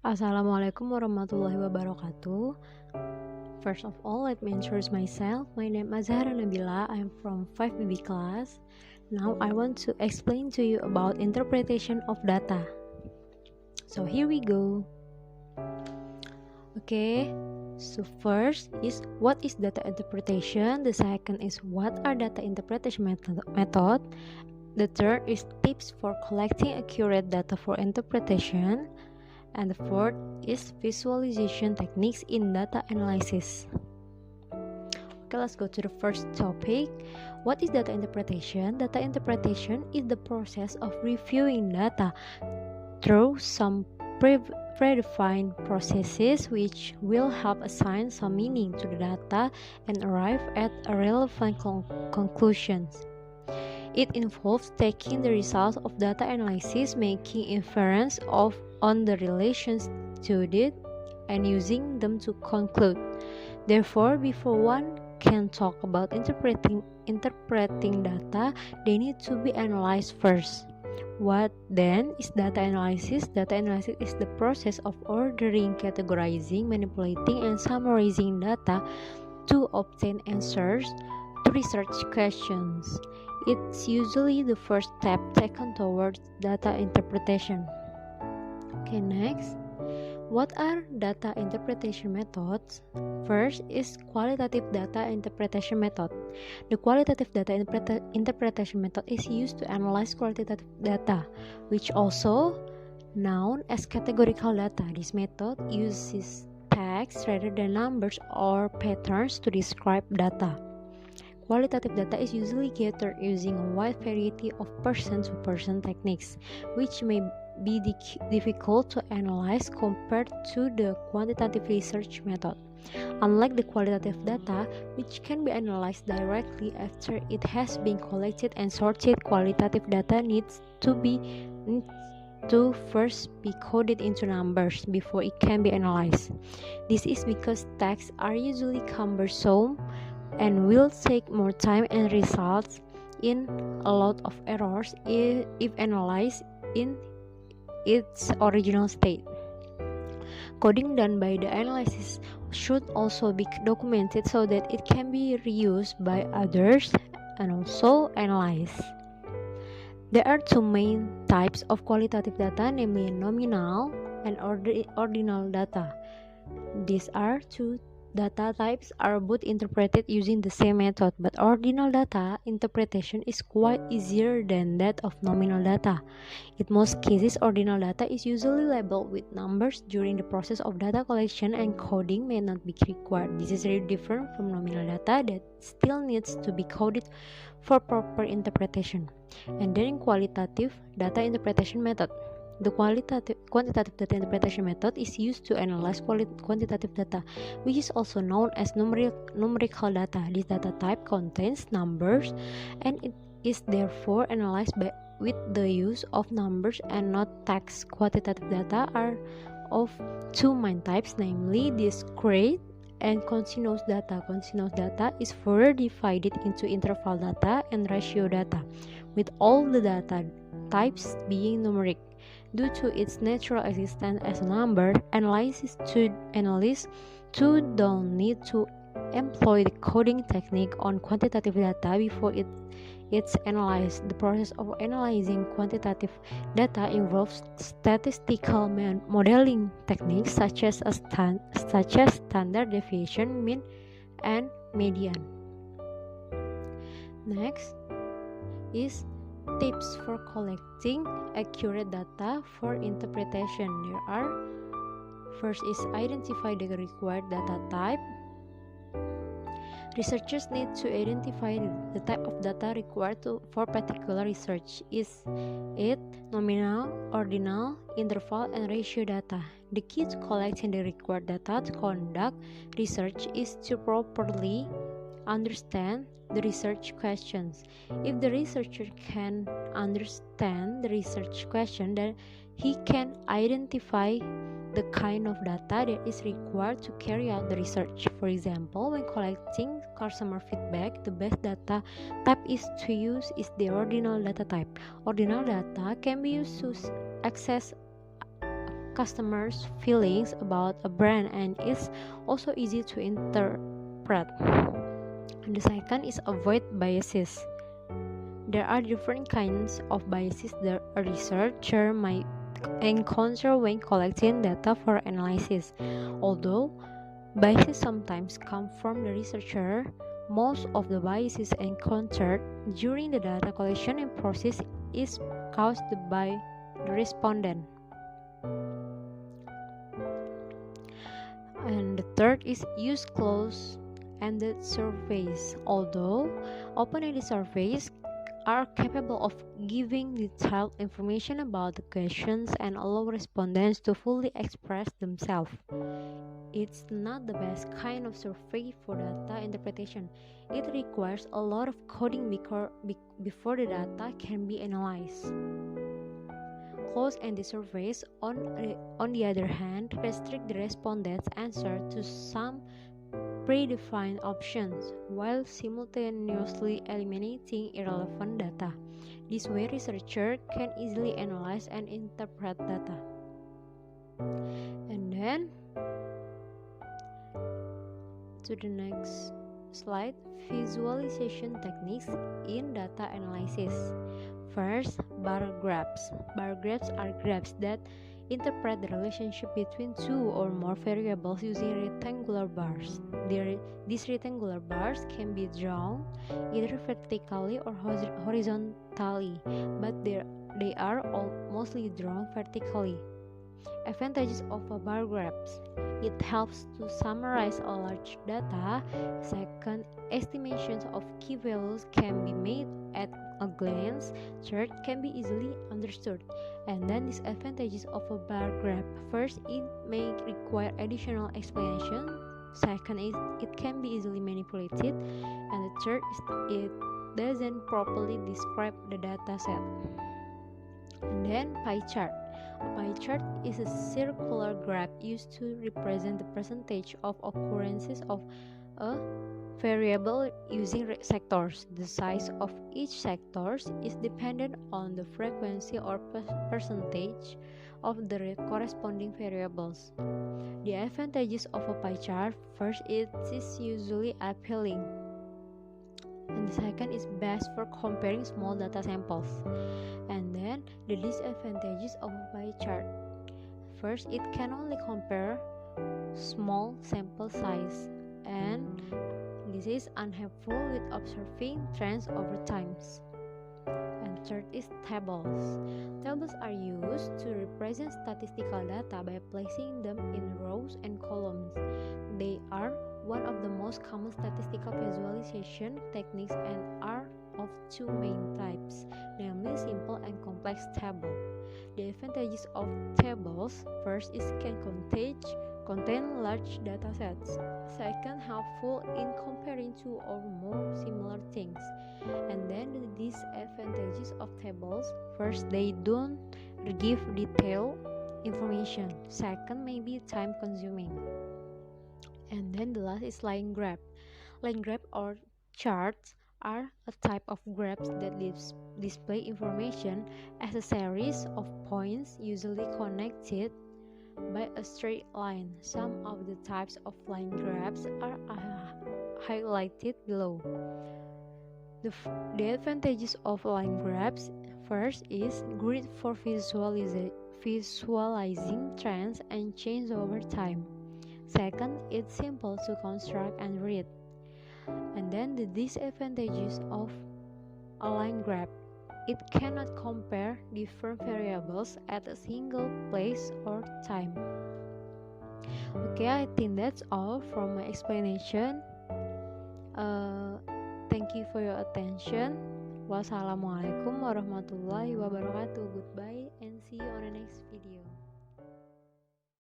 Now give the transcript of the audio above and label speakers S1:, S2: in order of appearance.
S1: Assalamualaikum warahmatullahi wabarakatuh. First of all, let me introduce myself. My name is Azzhara Nabila. I am from 5BB class. Now I want to explain to you about interpretation of data. So here we go. Okay, so first is what is data interpretation. The second is what are data interpretation method. The third is tips for collecting accurate data for interpretation. And the fourth is visualization techniques in data analysis. Okay, let's go to the first topic. What is data interpretation? Data interpretation is the process of reviewing data through some predefined processes which will help assign some meaning to the data and arrive at a relevant conclusions. It involves taking the results of data analysis, making inference on the relations to it, and using them to conclude. Therefore, before one can talk about interpreting data, they need to be analyzed first. What then is data analysis? Data analysis is the process of ordering, categorizing, manipulating, and summarizing data to obtain answers to research questions. It's usually the first step taken towards data interpretation. Okay, next. What are data interpretation methods? First is qualitative data interpretation method. The qualitative data interpretation method is used to analyze qualitative data, which also known as categorical data. This method uses text rather than numbers or patterns to describe data. Qualitative data is usually gathered using a wide variety of person-to-person techniques, which may be difficult to analyze compared to the quantitative research method. Unlike the qualitative data, which can be analyzed directly after it has been collected and sorted, qualitative data needs to first be coded into numbers before it can be analyzed. This is because texts are usually cumbersome and will take more time and results in a lot of errors if analyzed in its original state. Coding done by the analysis should also be documented so that it can be reused by others and also analyzed. There are two main types of qualitative data, namely nominal and ordinal data. These are two data types are both interpreted using the same method, but ordinal data interpretation is quite easier than that of nominal data. In most cases, ordinal data is usually labeled with numbers during the process of data collection, and coding may not be required. This is very different from nominal data that still needs to be coded for proper interpretation. And then qualitative data interpretation method. The quantitative data interpretation method is used to analyze quantitative data, which is also known as numerical data. This data type contains numbers, and it is therefore analyzed with the use of numbers and not text. Quantitative data are of two main types, namely discrete and continuous data. Continuous data is further divided into interval data and ratio data, with all the data types being numeric. Due to its natural existence as a number, analysts don't need to employ the coding technique on quantitative data before it's analyzed. The process of analyzing quantitative data involves statistical modeling techniques such as standard deviation, mean, and median. Next is tips for collecting accurate data for interpretation. First is identify the required data type. Researchers need to identify the type of data required for particular research. Is it nominal, ordinal, interval, and ratio data? The key to collecting the required data to conduct research is to properly understand the research questions. If the researcher can understand the research question, then he can identify the kind of data that is required to carry out the research. For example, when collecting customer feedback, the best data type to use is the ordinal data type. Ordinal data can be used to access customers' feelings about a brand, and it's also easy to interpret. And the second is avoid biases. There are different kinds of biases that a researcher might encounter when collecting data for analysis. Although biases sometimes come from the researcher, most of the biases encountered during the data collection process is caused by the respondent. And the third is use closed-ended surveys. Although open-ended surveys are capable of giving detailed information about the questions and allow respondents to fully express themselves, it's not the best kind of survey for data interpretation. It requires a lot of coding before the data can be analyzed. Closed-ended surveys, on the other hand, restrict the respondent's answer to some predefined options while simultaneously eliminating irrelevant data. This way, researchers can easily analyze and interpret data. And then, to the next slide, visualization techniques in data analysis. First, bar graphs. Bar graphs are graphs that interpret the relationship between two or more variables using rectangular bars. These rectangular bars can be drawn either vertically or horizontally, but they are all mostly drawn vertically. Advantages of a bar graphs: it helps to summarize a large data. Second, estimations of key values can be made at a glance. Third, can be easily understood. And then disadvantages of a bar graph: first, it may require additional explanation. Second is it can be easily manipulated. And the third is it doesn't properly describe the data set. And then pie chart. A pie chart is a circular graph used to represent the percentage of occurrences of a variable using sectors. The size of each sector is dependent on the frequency or percentage of the corresponding variables. The advantages of a pie chart: first, it is usually appealing, and the second is best for comparing small data samples. And then the disadvantages of a pie chart: first, it can only compare small sample size, and this is unhelpful with observing trends over time. And third is tables. Tables are used to represent statistical data by placing them in rows and columns. They are one of the most common statistical visualization techniques and are of two main types, namely simple and complex table. The advantages of tables: first, it can contain large data sets. Second, helpful in comparing two or more similar things. And then the disadvantages of tables: first, they don't give detailed information. Second, may be time consuming. And then the last is line graph. Line graph or charts are a type of graphs that display information as a series of points usually connected by a straight line. Some of the types of line graphs are highlighted below. The advantages of line graphs: first is great for visualizing trends and change over time. Second, it's simple to construct and read. And then the disadvantages of a line graph: it cannot compare different variables at a single place or time. Okay, I think that's all from my explanation. Thank you for your attention. Wassalamualaikum warahmatullahi wabarakatuh. Goodbye and see you on the next video.